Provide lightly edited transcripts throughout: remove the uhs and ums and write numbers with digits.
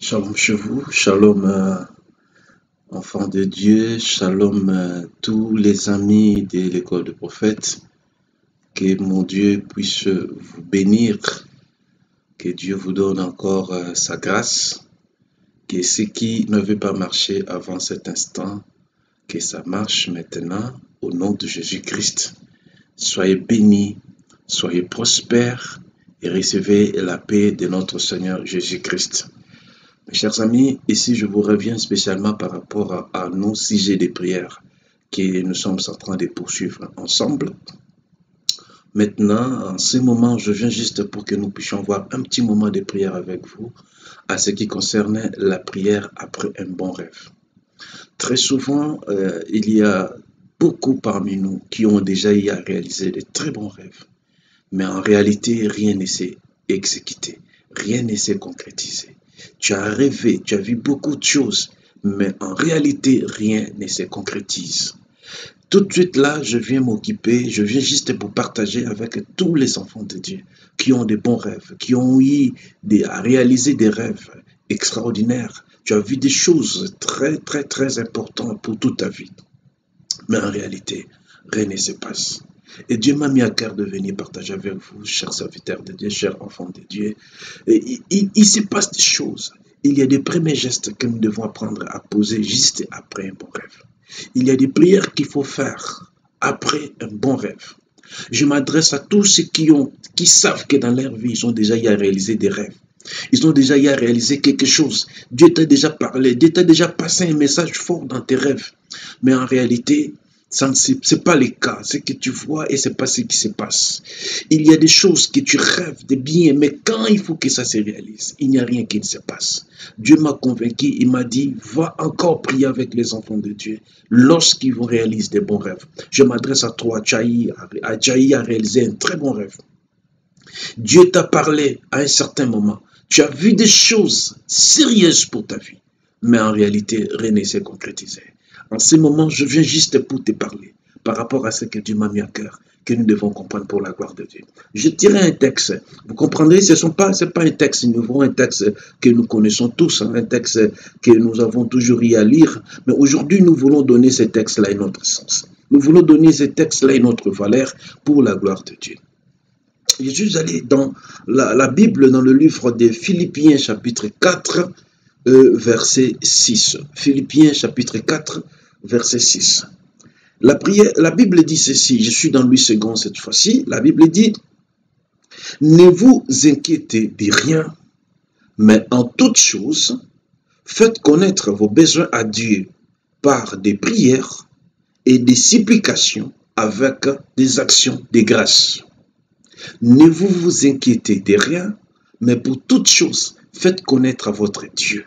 Shalom chez vous, shalom enfants de Dieu, shalom tous les amis de l'école de prophètes. Que mon Dieu puisse vous bénir, que Dieu vous donne encore sa grâce, que ce qui ne veut pas marcher avant cet instant, que ça marche maintenant au nom de Jésus-Christ. Soyez bénis, soyez prospères et recevez la paix de notre Seigneur Jésus-Christ. Mes chers amis, ici je vous reviens spécialement par rapport à nos sujets de prière que nous sommes en train de poursuivre ensemble. Maintenant, en ce moment, je viens juste pour que nous puissions avoir un petit moment de prière avec vous à ce qui concerne la prière après un bon rêve. Très souvent, il y a beaucoup parmi nous qui ont déjà eu à réaliser de très bons rêves. Mais en réalité, rien ne s'est exécuté, rien ne s'est concrétisé. Tu as rêvé, tu as vu beaucoup de choses, mais en réalité, rien ne se concrétise. Tout de suite là, je viens m'occuper, je viens juste pour partager avec tous les enfants de Dieu qui ont de bons rêves, qui ont eu à réaliser des rêves extraordinaires. Tu as vu des choses très importantes pour toute ta vie. Mais en réalité, rien ne se passe. Et Dieu m'a mis à cœur de venir partager avec vous, chers serviteurs de Dieu, chers enfants de Dieu. Et il se passe des choses. Il y a des premiers gestes que nous devons apprendre à poser juste après un bon rêve. Il y a des prières qu'il faut faire après un bon rêve. Je m'adresse à tous ceux qui savent que dans leur vie, ils ont déjà eu à réaliser des rêves. Ils ont déjà eu à réaliser quelque chose. Dieu t'a déjà parlé, Dieu t'a déjà passé un message fort dans tes rêves. Mais en réalité, ce n'est pas le cas. Ce que tu vois et ce n'est pas ce qui se passe. Il y a des choses que tu rêves de bien, mais quand il faut que ça se réalise, il n'y a rien qui ne se passe. Dieu m'a convaincu, il m'a dit, va encore prier avec les enfants de Dieu lorsqu'ils vont réaliser des bons rêves. Je m'adresse à toi, Tchaï, à réaliser un très bon rêve. Dieu t'a parlé à un certain moment. Tu as vu des choses sérieuses pour ta vie, mais en réalité, rien ne s'est concrétisé. En ce moment, je viens juste pour te parler par rapport à ce que Dieu m'a mis à cœur, que nous devons comprendre pour la gloire de Dieu. Je tirais un texte. Vous comprendrez, ce n'est pas un texte nouveau, un texte que nous connaissons tous, un texte que nous avons toujours eu à lire. Mais aujourd'hui, nous voulons donner ce texte-là un autre sens. Nous voulons donner ce texte-là une autre valeur pour la gloire de Dieu. Je suis allé dans la Bible, dans le livre de Philippiens, chapitre 4, verset 6. Philippiens, chapitre 4, verset 6. La Bible dit ceci, je suis dans Louis II cette fois-ci. La Bible dit, ne vous inquiétez de rien, mais en toute chose, faites connaître vos besoins à Dieu par des prières et des supplications avec des actions de grâce. Ne vous inquiétez de rien, mais pour toute chose, faites connaître à votre Dieu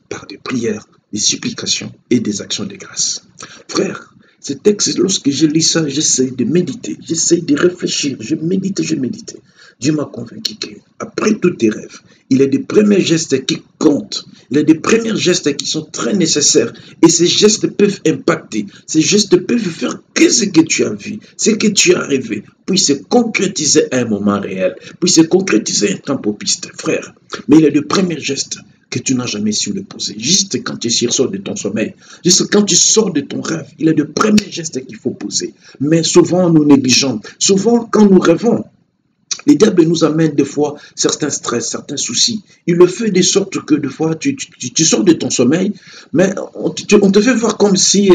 par des prières, des supplications et des actions de grâce. Frère, ce texte, lorsque je lis ça, j'essaie de méditer, j'essaie de réfléchir, je médite. Dieu m'a convaincu qu'après tous tes rêves, il y a des premiers gestes qui comptent, il y a des premiers gestes qui sont très nécessaires et ces gestes peuvent impacter, ces gestes peuvent faire que ce que tu as vu, ce que tu as rêvé, puis se concrétiser à un moment réel, puis se concrétiser un temps propice, frère. Mais il y a des premiers gestes que tu n'as jamais su le poser. Juste quand tu sors de ton sommeil, juste quand tu sors de ton rêve, il y a de premiers gestes qu'il faut poser. Mais souvent, nous négligeons. Souvent, quand nous rêvons, le diable nous amène des fois certains stress, certains soucis. Il le fait de sorte que des fois, tu sors de ton sommeil, mais on te fait voir comme si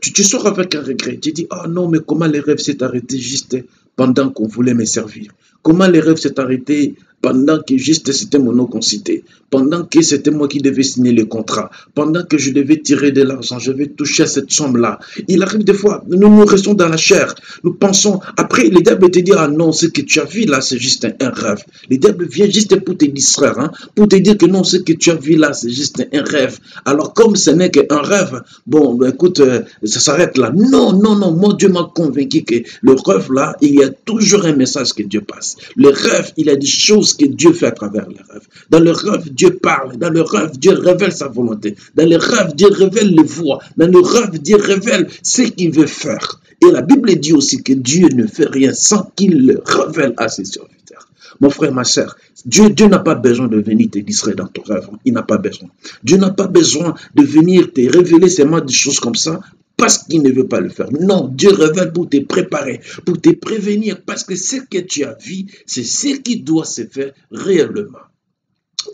tu sors avec un regret. Tu dis, ah non, mais comment les rêves s'est arrêté juste pendant qu'on voulait me servir? Comment les rêves s'est arrêté pendant que juste c'était mon nom qu'on citait, pendant que c'était moi qui devais signer le contrat, pendant que je devais tirer de l'argent, je vais toucher à cette somme-là. Il arrive des fois, nous restons dans la chair, nous pensons, après le diable te dit, ah non, ce que tu as vu là, c'est juste un rêve. Le diable vient juste pour te distraire, pour te dire que non, ce que tu as vu là, c'est juste un rêve. Alors comme ce n'est qu'un rêve, bon, écoute, ça s'arrête là. Non, moi Dieu m'a convaincu que le rêve là, il y a toujours un message que Dieu passe. Le rêve, il y a des choses que Dieu fait à travers les rêves. Dans le rêve, Dieu parle. Dans le rêve, Dieu révèle sa volonté. Dans le rêve, Dieu révèle les voies. Dans le rêve, Dieu révèle ce qu'il veut faire. Et la Bible dit aussi que Dieu ne fait rien sans qu'il le révèle à ses serviteurs. Mon frère, ma sœur, Dieu n'a pas besoin de venir te distraire dans ton rêve. Il n'a pas besoin. Dieu n'a pas besoin de venir te révéler seulement des choses comme ça parce qu'il ne veut pas le faire. Non, Dieu révèle pour te préparer, pour te prévenir, parce que ce que tu as vu, c'est ce qui doit se faire réellement.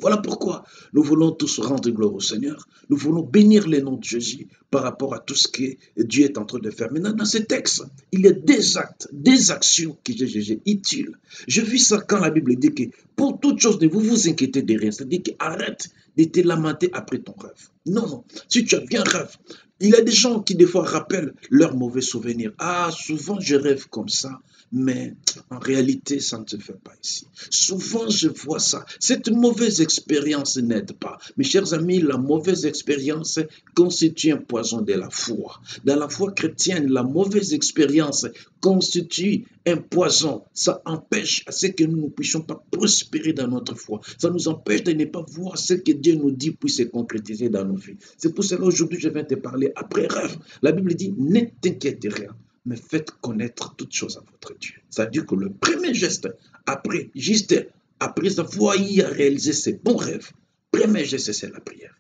Voilà pourquoi nous voulons tous rendre gloire au Seigneur. Nous voulons bénir le nom de Jésus par rapport à tout ce que Dieu est en train de faire. Maintenant, dans ce texte, il y a des actes, des actions que j'ai jugées utiles. Je vis ça quand la Bible dit que pour toute chose, ne vous inquiétez de rien. C'est-à-dire qu'arrête de te lamenter après ton rêve. Non, non. Si tu as bien rêve, il y a des gens qui des fois rappellent leurs mauvais souvenirs. Ah, souvent je rêve comme ça, mais en réalité, ça ne se fait pas ici. Souvent je vois ça. Cette mauvaise expérience n'aide pas. Mes chers amis, la mauvaise expérience constitue un poison de la foi. Dans la foi chrétienne, la mauvaise expérience constitue un poison. Ça empêche à ce que nous ne puissions pas prospérer dans notre foi. Ça nous empêche de ne pas voir ce que Dieu nous dit puisse se concrétiser dans nos vies. C'est pour cela aujourd'hui je viens te parler après rêve. La Bible dit, ne t'inquiète rien, mais faites connaître toutes choses à votre Dieu. Ça veut dire que le premier geste, après avoir réalisé ces bons rêves, le premier geste, c'est la prière.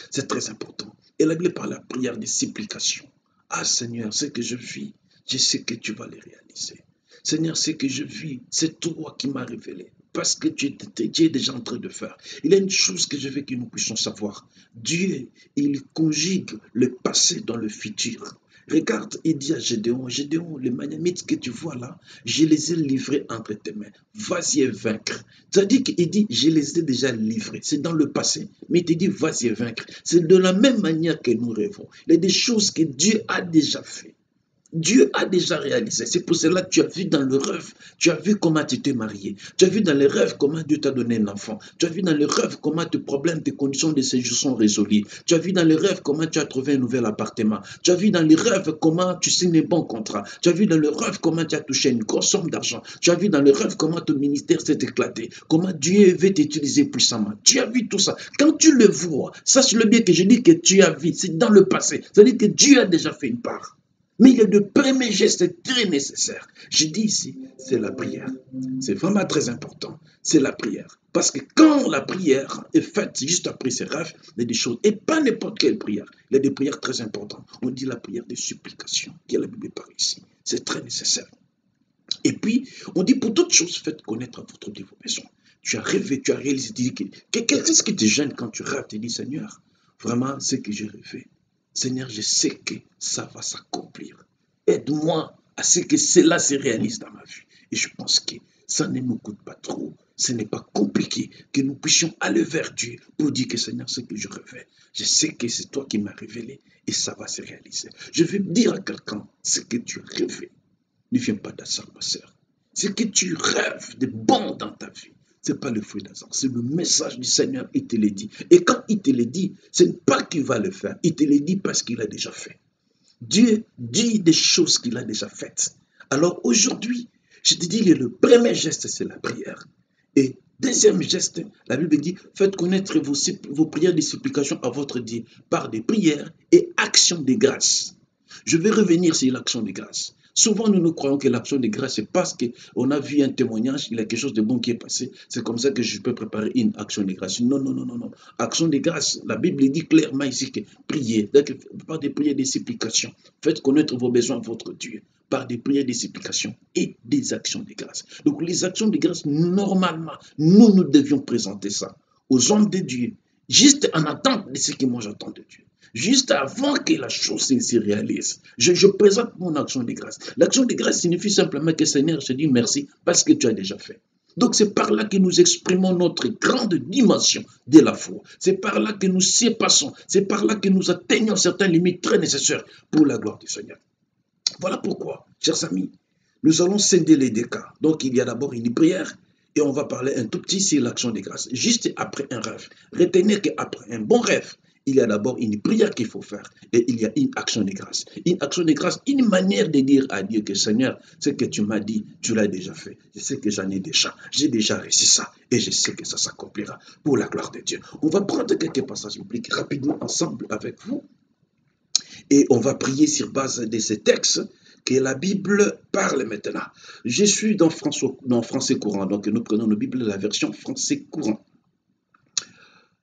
C'est très important. Et la Bible parle de la prière de supplication. Ah Seigneur, ce que je vis, je sais que tu vas le réaliser. Seigneur, ce que je vis, c'est toi qui m'as révélé. Parce que tu es déjà en train de faire. Il y a une chose que je veux que nous puissions savoir. Dieu, il conjugue le passé dans le futur. Regarde, il dit à Gédéon, Gédéon, les Maniamites que tu vois là, je les ai livrés entre tes mains. Vas-y et vaincre. C'est-à-dire qu'il dit, je les ai déjà livrés. C'est dans le passé. Mais il te dit, vas-y et vaincre. C'est de la même manière que nous rêvons. Il y a des choses que Dieu a déjà fait. Dieu a déjà réalisé. C'est pour cela que tu as vu dans le rêve, tu as vu comment tu t'es marié. Tu as vu dans le rêve comment Dieu t'a donné un enfant. Tu as vu dans le rêve comment tes problèmes, tes conditions de séjour sont résolus. Tu as vu dans le rêve comment tu as trouvé un nouvel appartement. Tu as vu dans le rêve comment tu signes un bon contrat. Tu as vu dans le rêve comment tu as touché une grosse somme d'argent. Tu as vu dans le rêve comment ton ministère s'est éclaté. Comment Dieu veut t'utiliser puissamment. Tu as vu tout ça. Quand tu le vois, sache-le bien que je dis que tu as vu. C'est dans le passé. C'est-à-dire que Dieu a déjà fait une part. Mais il y a de premiers gestes très nécessaires. Je dis ici, c'est la prière. C'est vraiment très important. C'est la prière. Parce que quand la prière est faite juste après ces rêves, il y a des choses, et pas n'importe quelle prière. Il y a des prières très importantes. On dit la prière de supplication, qui est la Bible par ici. C'est très nécessaire. Et puis, on dit pour toute chose, faites connaître à votre Dieu vos besoins. Tu as rêvé, tu as réalisé, tu dis qu'est-ce qui te gêne quand tu rêves? Tu dis, Seigneur, vraiment, ce que j'ai rêvé, Seigneur, je sais que ça va s'accomplir. Aide-moi à ce que cela se réalise dans ma vie. Et je pense que ça ne nous coûte pas trop. Ce n'est pas compliqué que nous puissions aller vers Dieu pour dire que Seigneur, ce que je rêvais, je sais que c'est toi qui m'as révélé et ça va se réaliser. Je vais dire à quelqu'un ce que tu as rêvé. Ne viens pas d'hasard, ma sœur. Ce que tu rêves de bon dans ta vie, ce n'est pas le fruit d'hasard, c'est le message du Seigneur, il te le dit. Et quand il te le dit, ce n'est pas qu'il va le faire, il te le dit parce qu'il a déjà fait. Dieu dit des choses qu'il a déjà faites. Alors aujourd'hui, je te dis, le premier geste, c'est la prière. Et deuxième geste, la Bible dit, faites connaître vos prières de supplication à votre Dieu par des prières et actions de grâce. Je vais revenir sur l'action de grâce. Souvent, nous croyons que l'action de grâce, c'est parce qu'on a vu un témoignage, il y a quelque chose de bon qui est passé. C'est comme ça que je peux préparer une action de grâce. Non, non, non, non, non. Action de grâce, la Bible dit clairement ici que priez, par des prières, des supplications. Faites connaître vos besoins à votre Dieu par des prières, des supplications et des actions de grâce. Donc, les actions de grâce, normalement, nous devions présenter ça aux hommes de Dieu, juste en attente de ce que moi j'attends de Dieu. Juste avant que la chose se réalise, je présente mon action de grâce. L'action de grâce signifie simplement que Seigneur, je dis merci parce que tu as déjà fait. Donc c'est par là que nous exprimons notre grande dimension de la foi. C'est par là que nous surpassons. C'est par là que nous atteignons certaines limites très nécessaires pour la gloire du Seigneur. Voilà pourquoi, chers amis, nous allons scinder les deux cas. Donc il y a d'abord une prière et on va parler un tout petit sur l'action de grâce. Juste après un rêve. Retenez qu'après un bon rêve, il y a d'abord une prière qu'il faut faire et il y a une action de grâce. Une action de grâce, une manière de dire à Dieu que Seigneur, ce que tu m'as dit, tu l'as déjà fait. Je sais que j'en ai déjà. J'ai déjà réussi ça et je sais que ça s'accomplira pour la gloire de Dieu. On va prendre quelques passages bibliques rapidement ensemble avec vous et on va prier sur base de ces textes que la Bible parle maintenant. Je suis dans français courant, donc nous prenons la Bible, la version français courant.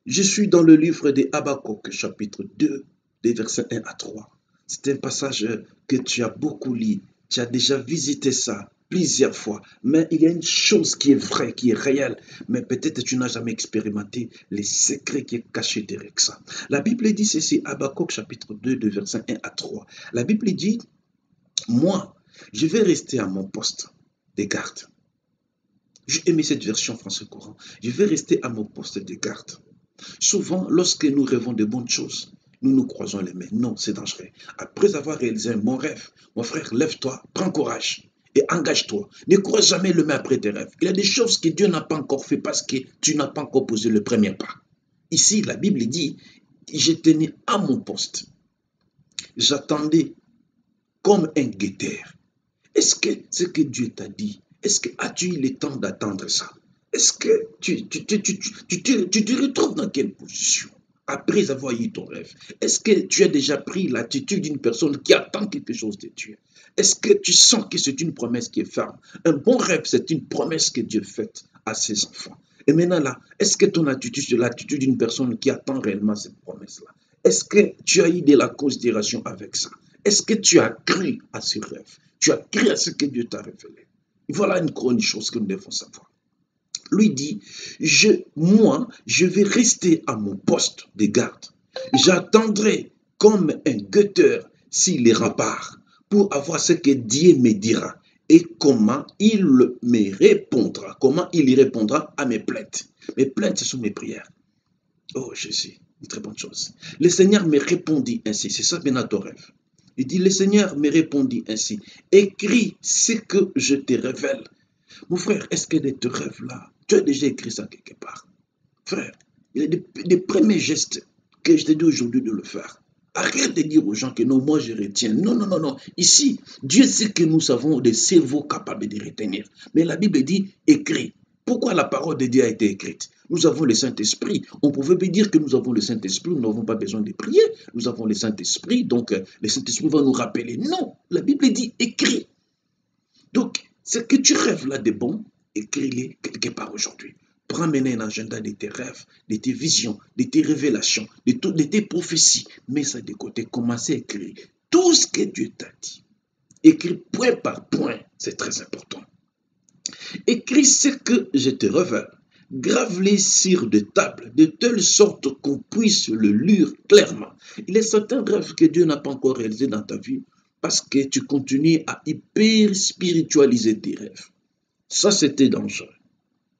Je suis dans le livre des Habakkuk, chapitre 2, des versets 1 à 3. C'est un passage que tu as beaucoup lu, tu as déjà visité ça plusieurs fois, mais il y a une chose qui est vraie, qui est réelle, mais peut-être tu n'as jamais expérimenté les secrets qui sont cachés derrière ça. La Bible dit ceci, Habakkuk, chapitre 2, de versets 1 à 3. La Bible dit, moi, je vais rester à mon poste de garde. J'ai aimé cette version français courant. Je vais rester à mon poste de garde. Souvent, lorsque nous rêvons de bonnes choses, nous nous croisons les mains. Non, c'est dangereux. Après avoir réalisé un bon rêve, mon frère, lève-toi, prends courage et engage-toi. Ne crois jamais le main après tes rêves. Il y a des choses que Dieu n'a pas encore fait parce que tu n'as pas encore posé le premier pas. Ici, la Bible dit, je tenais à mon poste. J'attendais comme un guetteur. Est-ce que ce que Dieu t'a dit, est-ce que as-tu eu le temps d'attendre ça? Est-ce que tu te retrouves dans quelle position après avoir eu ton rêve? Est-ce que tu as déjà pris l'attitude d'une personne qui attend quelque chose de Dieu? Est-ce que tu sens que c'est une promesse qui est ferme? Un bon rêve, c'est une promesse que Dieu fait à ses enfants. Et maintenant là, est-ce que ton attitude, c'est l'attitude d'une personne qui attend réellement cette promesse-là? Est-ce que tu as eu de la considération avec ça? Est-ce que tu as cru à ce rêve? Tu as cru à ce que Dieu t'a révélé? Voilà une chose que nous devons savoir. Lui dit, moi, je vais rester à mon poste de garde. J'attendrai comme un guetteur s'il les remparts pour avoir ce que Dieu me dira et comment il me répondra, comment il répondra à mes plaintes. Mes plaintes, ce sont mes prières. Oh Jésus, une très bonne chose. Le Seigneur me répondit ainsi, c'est ça maintenant ton rêve. Il dit, le Seigneur me répondit ainsi, écris ce que je te révèle. Mon frère, est-ce que de tes rêves-là, tu as déjà écrit ça quelque part? Frère, il y a des premiers gestes que je te dis aujourd'hui de le faire. Arrête de dire aux gens que non, moi je retiens. Non, non, non, non. Ici, Dieu sait que nous avons des cerveaux capables de retenir. Mais la Bible dit, écris. Pourquoi la parole de Dieu a été écrite? Nous avons le Saint-Esprit. On pouvait bien dire que nous avons le Saint-Esprit, nous n'avons pas besoin de prier. Nous avons le Saint-Esprit, donc le Saint-Esprit va nous rappeler. Non, la Bible dit écris. Donc, ce que tu rêves là de bon, écris-les quelque part aujourd'hui. Prends maintenant un agenda de tes rêves, de tes visions, de tes révélations, de tes prophéties. Mets ça de côté, commencez à écrire tout ce que Dieu t'a dit. Écris point par point, c'est très important. Écris ce que je te révèle. Grave-les sur des tables, de telle sorte qu'on puisse le lire clairement. Il y a certains rêves que Dieu n'a pas encore réalisés dans ta vie parce que tu continues à hyper spiritualiser tes rêves. Ça, c'était dangereux.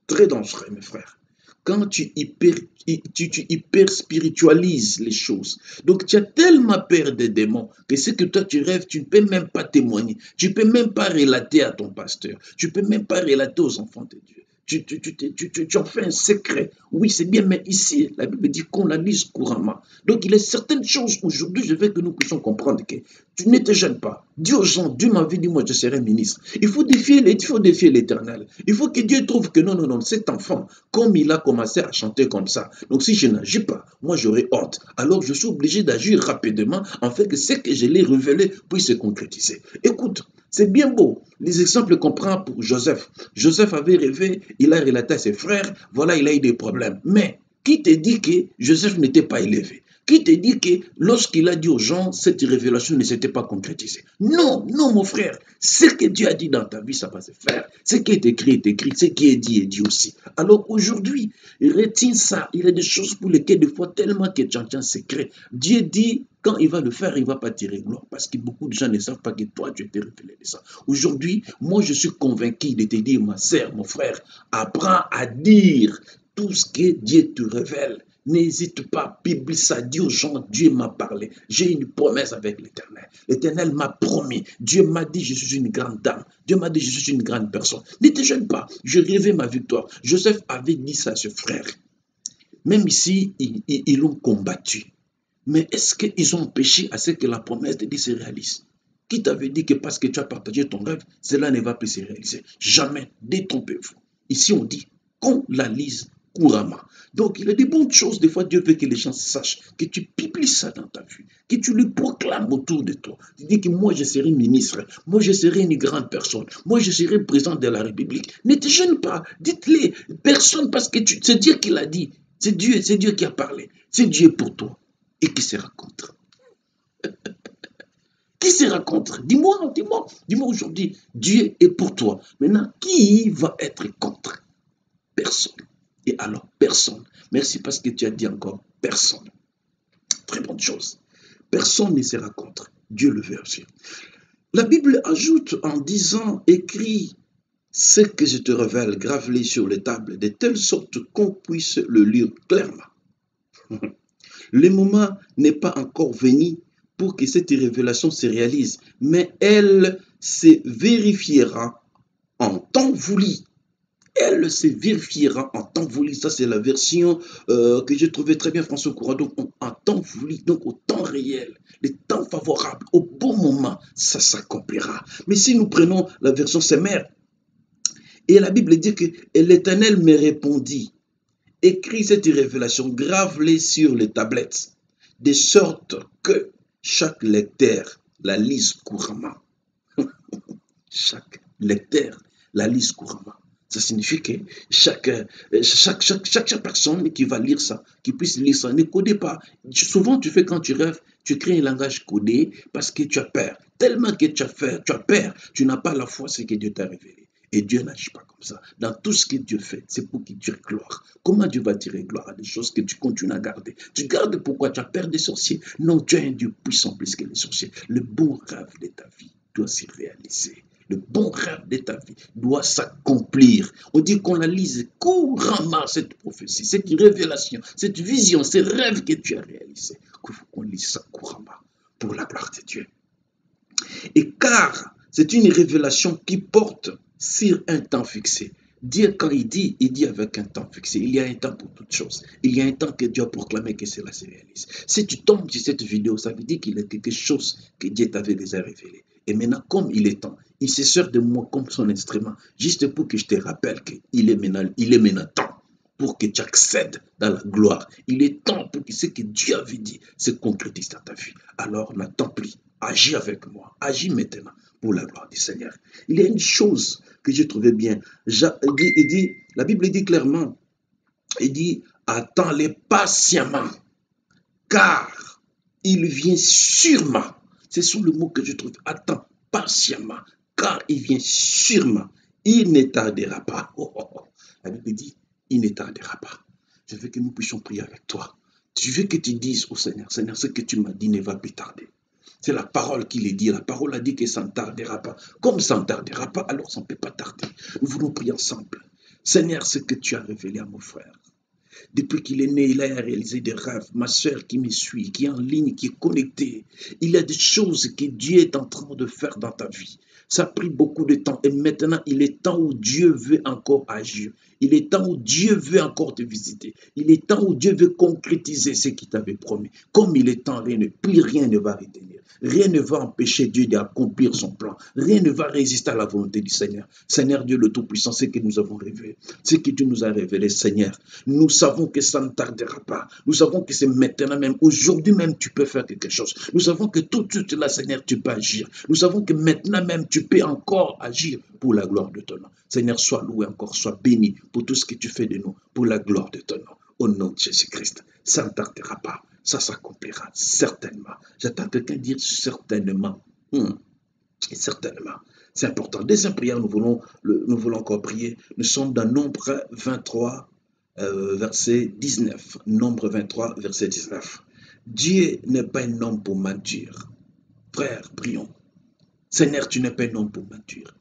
Très dangereux, mes frères. Quand tu hyper spiritualises les choses. Donc, tu as tellement peur des démons que ce que toi tu rêves, tu ne peux même pas témoigner. Tu ne peux même pas relater à ton pasteur. Tu ne peux même pas relater aux enfants de Dieu. Tu en fais un secret. Oui, c'est bien, mais ici, la Bible dit qu'on la lise couramment. Donc, il y a certaines choses aujourd'hui, je veux que nous puissions comprendre que tu ne te gênes pas. Dis aux gens, Dieu m'avait dit, moi, je serai ministre. Il faut défier l'Éternel. Il faut que Dieu trouve que non, non, non, cet enfant, comme il a commencé à chanter comme ça, donc si je n'agis pas, moi, j'aurai honte. Alors, je suis obligé d'agir rapidement, en fait que ce que je l'ai révélé puisse se concrétiser. Écoute, c'est bien beau. Les exemples qu'on prend pour Joseph. Joseph avait rêvé, il a relaté à ses frères, voilà, il a eu des problèmes. Mais qui te dit que Joseph n'était pas élevé? Qui te dit que lorsqu'il a dit aux gens, cette révélation ne s'était pas concrétisée? Non, non, mon frère. Ce que Dieu a dit dans ta vie, ça va se faire. Ce qui est écrit est écrit. Ce qui est dit aussi. Alors aujourd'hui, retiens ça. Il y a des choses pour lesquelles, des fois, tellement que tu entends secret. Dieu dit, quand il va le faire, il ne va pas tirer gloire. Parce que beaucoup de gens ne savent pas que toi, tu t'es révélé de ça. Aujourd'hui, moi, je suis convaincu de te dire, ma sœur, mon frère, apprends à dire tout ce que Dieu te révèle. N'hésite pas, publie ça, dis aux gens, Dieu m'a parlé. J'ai une promesse avec l'Éternel. L'Éternel m'a promis. Dieu m'a dit, je suis une grande dame. Dieu m'a dit, je suis une grande personne. Ne te gêne pas, je rêvais ma victoire. Joseph avait dit ça à ses frères. Même ici, ils l'ont combattu. Mais est-ce qu'ils ont empêché à ce que la promesse de Dieu se réalise? Qui t'avait dit que parce que tu as partagé ton rêve, cela ne va plus se réaliser? Jamais, détrompez-vous. Ici, on dit qu'on la lise couramment. Donc, il y a des bonnes choses. Des fois, Dieu veut que les gens sachent, que tu publies ça dans ta vie, que tu le proclames autour de toi. Tu dis que moi, je serai ministre, moi, je serai une grande personne, moi, je serai président de la République. Ne te gêne pas, dites-les, personne, parce que c'est Dieu qui l'a dit. C'est Dieu qui a parlé. C'est Dieu pour toi. Et qui sera contre? Qui sera contre? Dis-moi aujourd'hui, Dieu est pour toi. Maintenant, qui va être contre? Personne. Et alors, personne. Merci parce que tu as dit encore personne. Très bonne chose. Personne ne sera contre. Dieu le veut aussi. La Bible ajoute en disant, écris ce que je te révèle, grave-les sur les tables, de telle sorte qu'on puisse le lire clairement. Le moment n'est pas encore venu pour que cette révélation se réalise, mais elle se vérifiera en temps voulu. Elle se vérifiera en temps voulu. Ça, c'est la version que j'ai trouvée très bien, François Courant. Donc, en temps voulu, donc au temps réel, le temps favorable, au bon moment, ça s'accomplira. Mais si nous prenons la version Semère, et la Bible dit que l'Éternel me répondit, écris cette révélation, grave-les sur les tablettes, de sorte que chaque lecteur la lise couramment. Chaque lecteur la lise couramment. Ça signifie que chaque personne qui va lire ça, qui puisse lire ça, ne codez pas. Souvent, tu fais quand tu rêves, tu crées un langage codé parce que tu as peur. Tellement que tu as peur, tu n'as pas la foi, c'est que Dieu t'a révélé. Et Dieu n'agit pas comme ça. Dans tout ce que Dieu fait, c'est pour qu'il tire gloire. Comment Dieu va tirer gloire à des choses que tu continues à garder? Tu gardes pourquoi? Tu as peur des sorciers? Non, tu as un Dieu puissant plus que les sorciers. Le bon rêve de ta vie doit se réaliser. Le bon rêve de ta vie doit s'accomplir. On dit qu'on la lise couramment, cette prophétie, cette révélation, cette vision, ces rêves que tu as réalisés. Il faut qu'on lise ça couramment pour la gloire de Dieu. Et car c'est une révélation qui porte sur un temps fixé. Dieu, quand il dit avec un temps fixé. Il y a un temps pour toutes choses. Il y a un temps que Dieu a proclamé que cela se réalise. Si tu tombes sur cette vidéo, ça veut dire qu'il y a quelque chose que Dieu t'avait déjà révélé. Et maintenant, comme il est temps, il se sert de moi comme son instrument, juste pour que je te rappelle qu'il est maintenant temps pour que tu accèdes dans la gloire. Il est temps pour que ce que Dieu avait dit se concrétise dans ta vie. Alors, n'attends plus. Agis avec moi. Agis maintenant pour la gloire du Seigneur. Il y a une chose que j'ai trouvé bien. La Bible dit clairement, il dit, attends-les patiemment, car il vient sûrement. C'est sur le mot que je trouve. Attends patiemment, car il vient sûrement. Il ne tardera pas. La Bible dit, il ne tardera pas. Je veux que nous puissions prier avec toi. Je veux que tu dises au Seigneur, Seigneur, ce que tu m'as dit ne va plus tarder. C'est la parole qui le dit. La parole a dit que ça ne tardera pas. Comme ça ne tardera pas, alors ça ne peut pas tarder. Nous voulons prier ensemble. Seigneur, ce que tu as révélé à mon frère. Depuis qu'il est né, il a réalisé des rêves. Ma soeur qui me suit, qui est en ligne, qui est connectée. Il y a des choses que Dieu est en train de faire dans ta vie. Ça a pris beaucoup de temps. Et maintenant, il est temps où Dieu veut encore agir. Il est temps où Dieu veut encore te visiter. Il est temps où Dieu veut concrétiser ce qu'il t'avait promis. Comme il est temps, plus rien ne va retenir. Rien ne va empêcher Dieu d'accomplir son plan. Rien ne va résister à la volonté du Seigneur. Seigneur Dieu le Tout-Puissant, ce que nous avons révélé, ce que tu nous as révélé, Seigneur, nous savons que ça ne tardera pas. Nous savons que c'est maintenant même, aujourd'hui même, tu peux faire quelque chose. Nous savons que tout de suite là, Seigneur, tu peux agir. Nous savons que maintenant même, tu peux encore agir pour la gloire de ton nom. Seigneur, sois loué encore, sois béni pour tout ce que tu fais de nous, pour la gloire de ton nom. Au nom de Jésus-Christ, ça ne tardera pas. Ça s'accomplira certainement. J'attends quelqu'un dire certainement. Et certainement. C'est important. Deuxième prière, nous voulons encore prier. Nous sommes dans Nombre 23, verset 19. Nombre 23, verset 19. Dieu n'est pas un homme pour mentir. Frère, prions. Seigneur, tu n'es pas un homme pour mentir.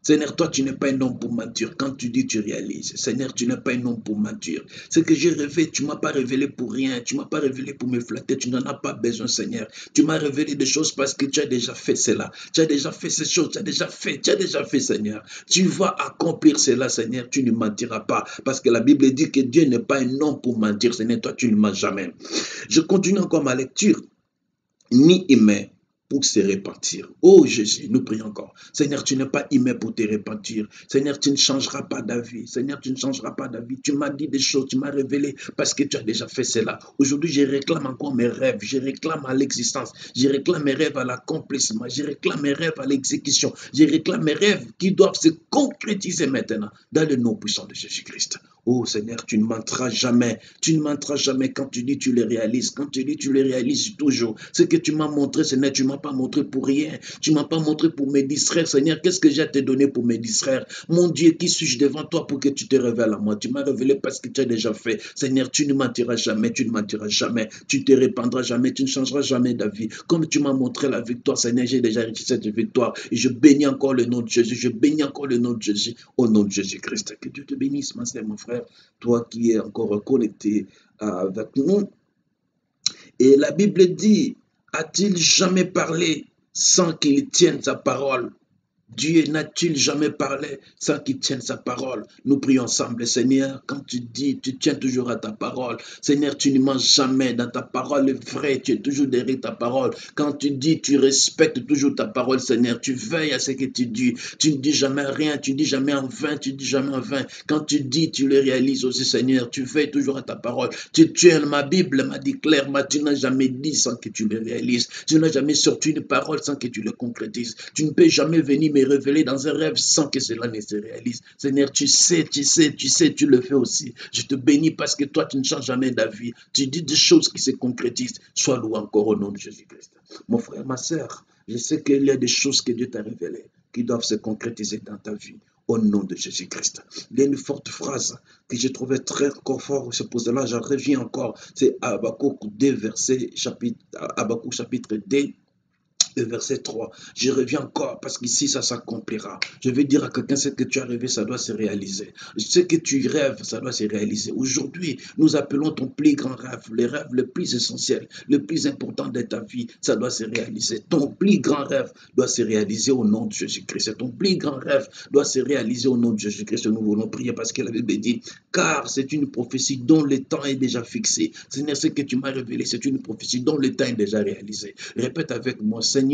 Seigneur, toi, tu n'es pas un homme pour mentir. Quand tu dis, tu réalises. Seigneur, tu n'es pas un homme pour mentir. Ce que j'ai révélé, tu ne m'as pas révélé pour rien. Tu ne m'as pas révélé pour me flatter. Tu n'en as pas besoin, Seigneur. Tu m'as révélé des choses parce que tu as déjà fait cela. Tu as déjà fait ces choses. Tu as déjà fait, Seigneur. Tu vas accomplir cela, Seigneur. Tu ne mentiras pas. Parce que la Bible dit que Dieu n'est pas un homme pour mentir. Seigneur, toi, tu ne mens jamais. Je continue encore ma lecture. Ni humain, pour se repentir. Oh Jésus, nous prions encore. Seigneur, tu n'es pas humain pour te repentir. Seigneur, tu ne changeras pas d'avis. Seigneur, tu ne changeras pas d'avis. Tu m'as dit des choses, tu m'as révélé parce que tu as déjà fait cela. Aujourd'hui, je réclame encore mes rêves. Je réclame à l'existence. Je réclame mes rêves à l'accomplissement. Je réclame mes rêves à l'exécution. Je réclame mes rêves qui doivent se concrétiser maintenant dans le nom puissant de Jésus-Christ. Oh Seigneur, tu ne mentiras jamais. Tu ne mentiras jamais quand tu dis tu les réalises. Quand tu dis tu les réalises toujours. Ce que tu m'as montré, Seigneur, tu ne m'as pas montré pour rien. Tu ne m'as pas montré pour me distraire. Seigneur, qu'est-ce que j'ai à te donner pour me distraire? Mon Dieu, qui suis-je devant toi pour que tu te révèles à moi? Tu m'as révélé parce que tu as déjà fait. Seigneur, tu ne mentiras jamais. Tu ne mentiras jamais. Tu ne te répandras jamais. Tu ne changeras jamais d'avis. Comme tu m'as montré la victoire, Seigneur, j'ai déjà reçu cette victoire. Et je bénis encore le nom de Jésus. Je bénis encore le nom de Jésus. Au nom de Jésus-Christ. Que Dieu te bénisse, ma sœur, mon frère. Toi qui es encore connecté avec nous. Et la Bible dit, a-t-il jamais parlé sans qu'il tienne sa parole? Dieu n'a-t-il jamais parlé sans qu'il tienne sa parole? Nous prions ensemble, Seigneur, quand tu dis, tu tiens toujours à ta parole. Seigneur, tu ne mens jamais dans ta parole vraie, tu es toujours derrière ta parole. Quand tu dis, tu respectes toujours ta parole, Seigneur, tu veilles à ce que tu dis. Tu ne dis jamais rien, tu ne dis jamais en vain, tu ne dis jamais en vain. Quand tu dis, tu le réalises aussi, Seigneur, tu veilles toujours à ta parole. Ma Bible m'a dit clairement, tu n'as jamais dit sans que tu le réalises. Tu n'as jamais sorti une parole sans que tu le concrétises. Tu ne peux jamais venir me révéler dans un rêve sans que cela ne se réalise. Seigneur, tu sais, tu le fais aussi. Je te bénis parce que toi, tu ne changes jamais d'avis. Tu dis des choses qui se concrétisent. Sois loué encore au nom de Jésus-Christ. Mon frère, ma sœur, je sais qu'il y a des choses que Dieu t'a révélées qui doivent se concrétiser dans ta vie. Au nom de Jésus-Christ. Il y a une forte phrase que j'ai trouvée très fort. C'est pour cela que j'en reviens encore. C'est Habakkuk 2, Habakkuk chapitre 2. Le verset 3, je reviens encore parce qu'ici ça s'accomplira. Je vais dire à quelqu'un, ce que tu as rêvé, ça doit se réaliser. Ce que tu rêves, ça doit se réaliser. Aujourd'hui, nous appelons ton plus grand rêve, le rêve le plus essentiel, le plus important de ta vie, ça doit se réaliser. Ton plus grand rêve doit se réaliser au nom de Jésus-Christ. Ton plus grand rêve doit se réaliser au nom de Jésus-Christ. Nous voulons prier parce que la Bible dit, car c'est une prophétie dont le temps est déjà fixé. Seigneur, ce que tu m'as révélé, c'est une prophétie dont le temps est déjà réalisé. Répète avec moi, Seigneur,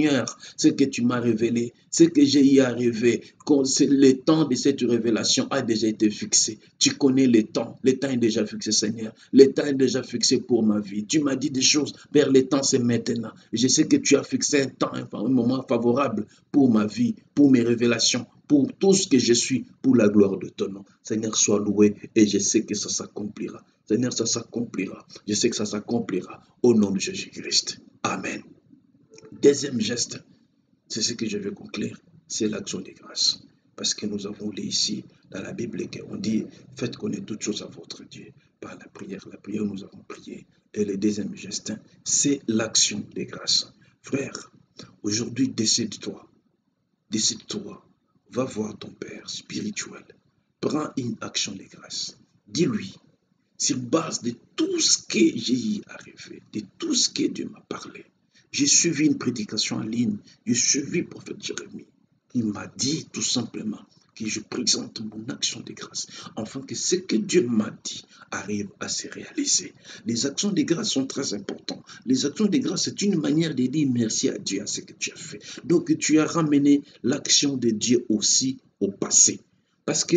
ce que tu m'as révélé, ce que j'ai eu à rêver, le temps de cette révélation a déjà été fixé. Tu connais le temps est déjà fixé, Seigneur. Le temps est déjà fixé pour ma vie. Tu m'as dit des choses, Père, le temps c'est maintenant. Je sais que tu as fixé un temps, un moment favorable pour ma vie, pour mes révélations, pour tout ce que je suis, pour la gloire de ton nom. Seigneur, sois loué et je sais que ça s'accomplira. Seigneur, ça s'accomplira. Je sais que ça s'accomplira au nom de Jésus-Christ. Amen. Deuxième geste, c'est ce que je veux conclure, c'est l'action de grâce. Parce que nous avons lu ici dans la Bible qu'on dit, faites connaître toutes choses à votre Dieu par la prière. La prière, nous avons prié. Et le deuxième geste, c'est l'action de grâce. Frère, aujourd'hui, décide-toi, va voir ton Père spirituel. Prends une action de grâce. Dis-lui, sur base de tout ce que j'ai arrivé, de tout ce que Dieu m'a parlé, j'ai suivi une prédication en ligne, j'ai suivi le prophète Jérémie. Il m'a dit tout simplement que je présente mon action de grâce, afin que ce que Dieu m'a dit arrive à se réaliser. Les actions de grâce sont très importantes. Les actions de grâce, c'est une manière de dire merci à Dieu à ce que tu as fait. Donc tu as ramené l'action de Dieu aussi au passé. Parce que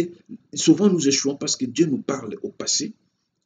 souvent nous échouons parce que Dieu nous parle au passé,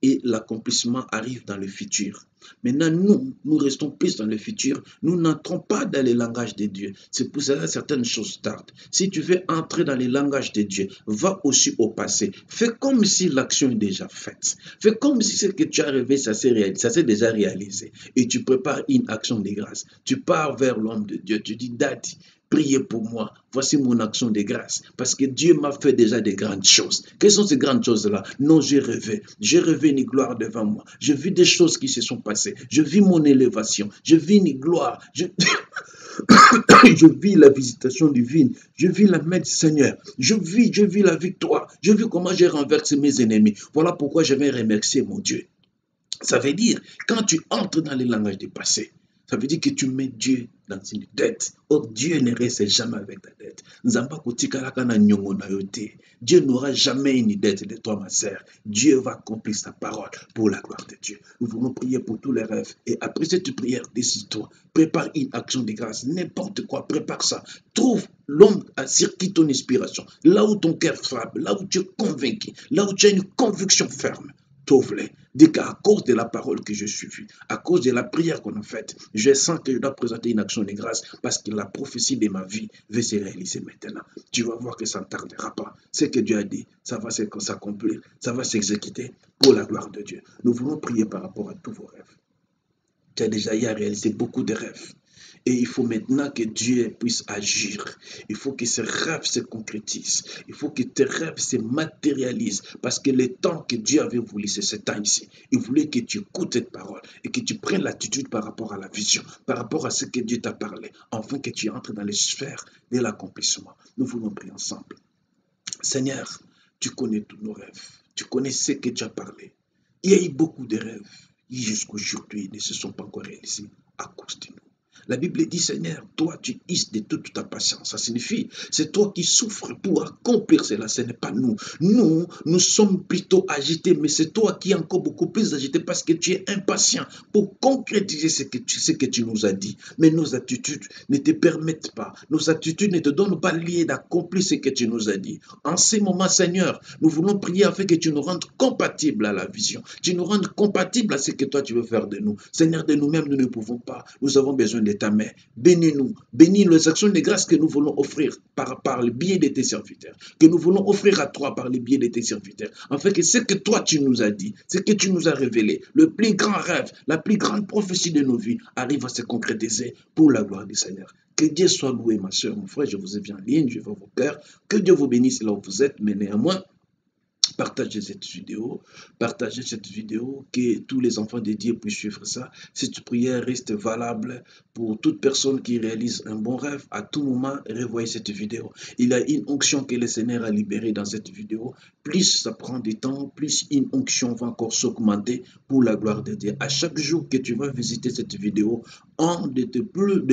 et l'accomplissement arrive dans le futur. Maintenant, nous restons plus dans le futur. Nous n'entrons pas dans le langage de Dieu. C'est pour cela que certaines choses tardent. Si tu veux entrer dans le langage de Dieu, va aussi au passé. Fais comme si l'action est déjà faite. Fais comme si ce que tu as rêvé, ça s'est déjà réalisé. Et tu prépares une action de grâce. Tu pars vers l'homme de Dieu. Tu dis, Daddy, priez pour moi. Voici mon action de grâce. Parce que Dieu m'a fait déjà de grandes choses. Quelles sont ces grandes choses-là? Non, j'ai rêvé. J'ai rêvé une gloire devant moi. J'ai vu des choses qui se sont passées. Je vis mon élévation. Je vis une gloire. Je vis la visitation divine. Je vis la main du Seigneur. Je vis la victoire. Je vis comment j'ai renversé mes ennemis. Voilà pourquoi je vais remercier mon Dieu. Ça veut dire, quand tu entres dans les langages du passé, Ça veut dire que tu mets Dieu dans une dette. Or, Dieu ne reste jamais avec ta dette. Dieu n'aura jamais une dette de toi, ma sœur. Dieu va accomplir sa parole pour la gloire de Dieu. Nous voulons prier pour tous les rêves. Et après cette prière, décide-toi. Prépare une action de grâce. N'importe quoi, prépare ça. Trouve l'homme sur qui ton inspiration. Là où ton cœur frappe, là où tu es convaincu, là où tu as une conviction ferme. Trouve-les. Dis qu'à cause de la parole que je suis, à cause de la prière qu'on a faite, je sens que je dois présenter une action de grâce parce que la prophétie de ma vie va se réaliser maintenant. Tu vas voir que ça ne tardera pas. Ce que Dieu a dit, ça va s'accomplir, ça va s'exécuter pour la gloire de Dieu. Nous voulons prier par rapport à tous vos rêves. Tu as déjà eu à réaliser beaucoup de rêves. Et il faut maintenant que Dieu puisse agir. Il faut que ces rêves se concrétisent. Il faut que tes rêves se matérialisent. Parce que le temps que Dieu avait voulu, c'est ce temps-ci. Il voulait que tu écoutes cette parole et que tu prennes l'attitude par rapport à la vision, par rapport à ce que Dieu t'a parlé, afin que tu entres dans les sphères de l'accomplissement. Nous voulons prier ensemble. Seigneur, tu connais tous nos rêves. Tu connais ce que tu as parlé. Il y a eu beaucoup de rêves qui jusqu'aujourd'hui ne se sont pas encore réalisés à cause de nous. La Bible dit, Seigneur, toi tu hisses de toute ta patience. Ça signifie, c'est toi qui souffres pour accomplir cela, ce n'est pas nous. Nous sommes plutôt agités, mais c'est toi qui es encore beaucoup plus agité parce que tu es impatient pour concrétiser ce que tu nous as dit. Mais nos attitudes ne te permettent pas. Nos attitudes ne te donnent pas lié d'accomplir ce que tu nous as dit. En ces moments, Seigneur, nous voulons prier afin que tu nous rendes compatibles à la vision. Tu nous rendes compatibles à ce que toi tu veux faire de nous. Seigneur, de nous-mêmes, nous ne pouvons pas. Nous avons besoin de ta main. Bénis-nous. Bénis les actions de grâce que nous voulons offrir par le biais de tes serviteurs. Que nous voulons offrir à toi par le biais de tes serviteurs. Afin que ce que toi tu nous as dit, ce que tu nous as révélé, le plus grand rêve, la plus grande prophétie de nos vies arrive à se concrétiser pour la gloire du Seigneur. Que Dieu soit loué, ma soeur, mon frère. Je vous ai vu en ligne, je vois vos cœurs. Que Dieu vous bénisse là où vous êtes, mais néanmoins, partagez cette vidéo, que tous les enfants de Dieu puissent suivre ça. Cette prière reste valable pour toute personne qui réalise un bon rêve. À tout moment, revoyez cette vidéo. Il y a une onction que le Seigneur a libérée dans cette vidéo. Plus ça prend du temps, plus une onction va encore s'augmenter pour la gloire de Dieu. À chaque jour que tu vas visiter cette vidéo, un de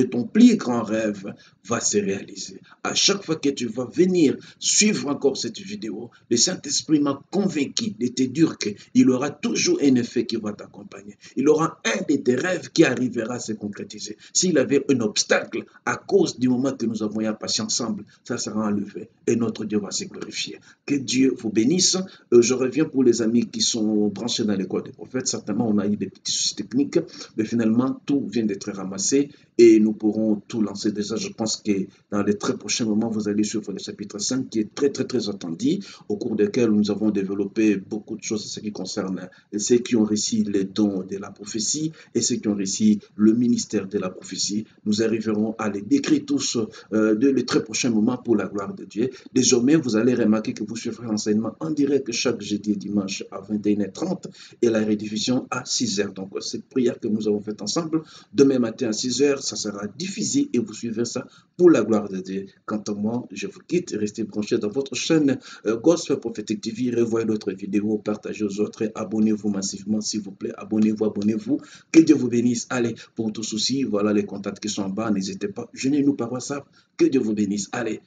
ton plus grand rêve va se réaliser. À chaque fois que tu vas venir suivre encore cette vidéo, le Saint-Esprit m'a convaincu de te dire qu'il aura toujours un effet qui va t'accompagner. Il aura un de tes rêves qui arrivera à se concrétiser. S'il avait un obstacle à cause du moment que nous avons eu à passer ensemble, ça sera enlevé et notre Dieu va se glorifier. Que Dieu vous bénisse. Je reviens pour les amis qui sont branchés dans l'école des prophètes. Certainement, on a eu des petits soucis techniques, mais finalement, tout vient d'être ramassé et nous pourrons tout lancer. Déjà, je pense que dans les très prochains moments, vous allez suivre le chapitre 5 qui est très, très, très attendu, au cours duquel nous avons développé beaucoup de choses en ce qui concerne ceux qui ont réussi les dons de la prophétie et ceux qui ont réussi le ministère de la prophétie. Nous arriverons à les décrire tous les très prochains moments pour la gloire de Dieu. Désormais, vous allez remarquer que vous suivrez l'enseignement en direct chaque jeudi et dimanche à 21h30 et la rediffusion à 6h. Donc, cette prière que nous avons faite ensemble, demain matin à 6h, ça sera diffusé et vous suivrez ça pour la gloire de Dieu. Quant à moi, je vous quitte. Restez branchés dans votre chaîne Gospel Prophetic TV. Revoyez d'autres vidéos, partagez aux autres. Abonnez-vous massivement, s'il vous plaît. Abonnez-vous, abonnez-vous. Que Dieu vous bénisse. Allez, pour tout souci, voilà les contacts qui sont en bas. N'hésitez pas. Joignez-nous par WhatsApp. Que Dieu vous bénisse. Allez.